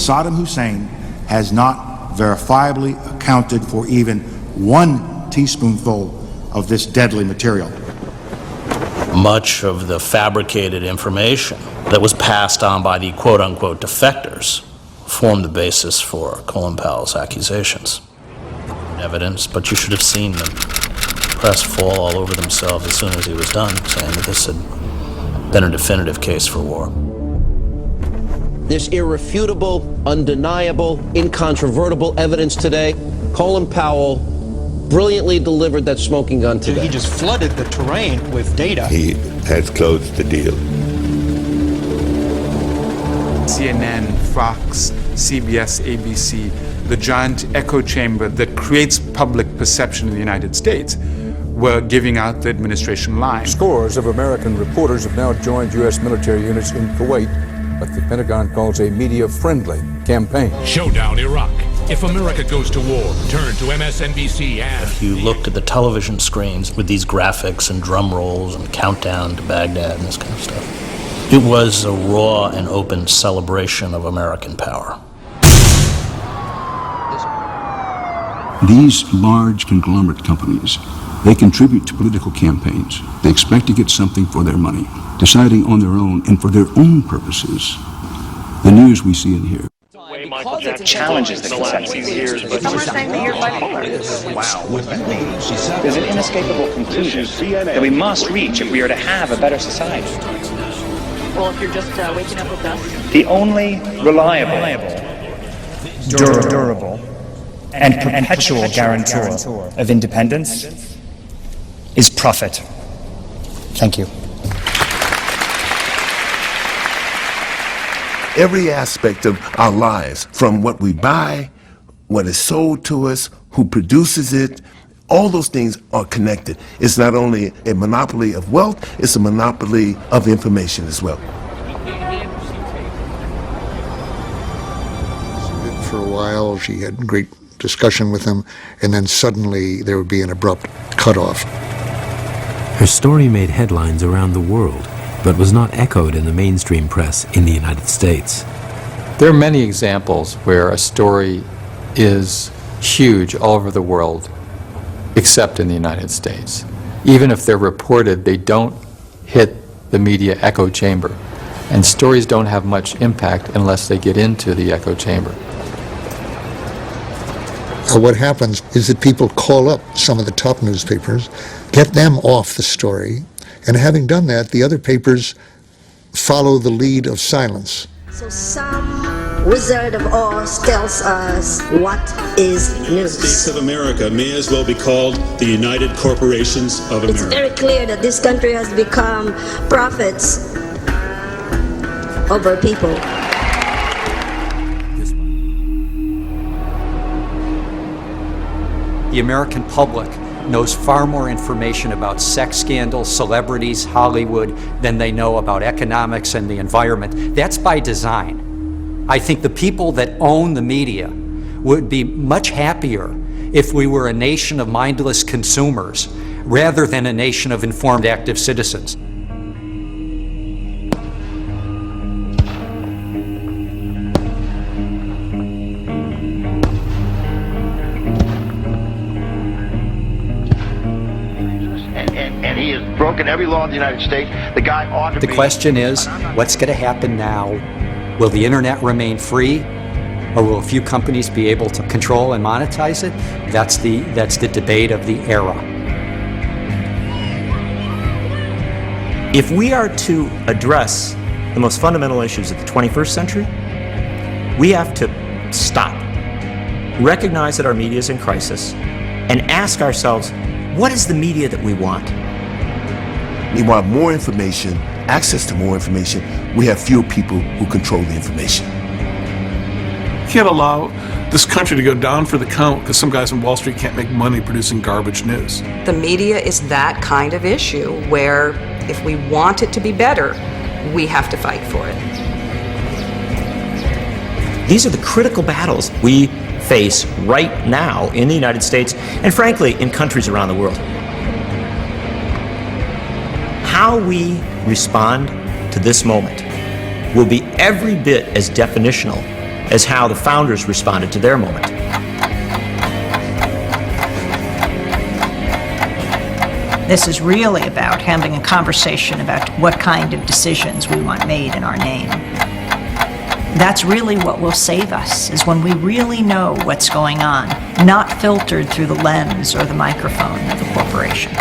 Saddam Hussein has not verifiably accounted for even 1 teaspoonful of this deadly material. Much of the fabricated information that was passed on by the quote-unquote defectors formed the basis for Colin Powell's accusations. Evidence, but you should have seen the press fall all over themselves as soon as he was done, saying that this had been a definitive case for war. There's irrefutable, undeniable, incontrovertible evidence today. Colin Powell brilliantly delivered that smoking gun today. He just flooded the terrain with data. He has closed the deal. CNN, Fox, CBS, ABC, the giant echo chamber that creates public perception in the United States, were giving out the administration line. Scores of American reporters have now joined U.S. military units in Kuwait, what the Pentagon calls a media-friendly campaign. Showdown Iraq. If America goes to war, turn to MSNBC and... If you looked at the television screens with these graphics and drum rolls and countdown to Baghdad and this kind of stuff, it was a raw and open celebration of American power. These large conglomerate companies, they contribute to political campaigns. They expect to get something for their money, deciding on their own and for their own purposes. The news we see and hear. Challenges the consensus. Some are saying that you're bipolar. Wow. There's an inescapable conclusion that we must reach if we are to have a better society. Well, if you're just waking up with us. The only reliable, durable, and perpetual guarantor of independence is profit. Thank you. Every aspect of our lives, from what we buy, what is sold to us, who produces it, all those things are connected. It's not only a monopoly of wealth, it's a monopoly of information as well. For a while, she had great discussion with him, and then suddenly there would be an abrupt cutoff. Her story made headlines around the world, but was not echoed in the mainstream press in the United States. There are many examples where a story is huge all over the world, except in the United States. Even if they're reported, they don't hit the media echo chamber. And stories don't have much impact unless they get into the echo chamber. What happens is that people call up some of the top newspapers, get them off the story, and having done that, the other papers follow the lead of silence. So some Wizard of Oz tells us what is news. The States of America may as well be called the United Corporations of America. It's very clear that this country has become prophets over people. The American public knows far more information about sex scandals, celebrities, Hollywood, than they know about economics and the environment. That's by design. I think the people that own the media would be much happier if we were a nation of mindless consumers rather than a nation of informed, active citizens. And he has broken every law in the United States. The guy ought to be... The question is, what's going to happen now? Will the internet remain free, or will a few companies be able to control and monetize it? That's the debate of the era. If we are to address the most fundamental issues of the 21st century, we have to stop, recognize that our media is in crisis, and ask ourselves, what is the media that we want? We want more information, access to more information. We have fewer people who control the information. You can't allow this country to go down for the count because some guys on Wall Street can't make money producing garbage news. The media is that kind of issue where if we want it to be better, we have to fight for it. These are the critical battles we face right now in the United States and frankly in countries around the world. How we respond to this moment will be every bit as definitional as how the founders responded to their moment. This is really about having a conversation about what kind of decisions we want made in our name. That's really what will save us, is when we really know what's going on, not filtered through the lens or the microphone of a corporation.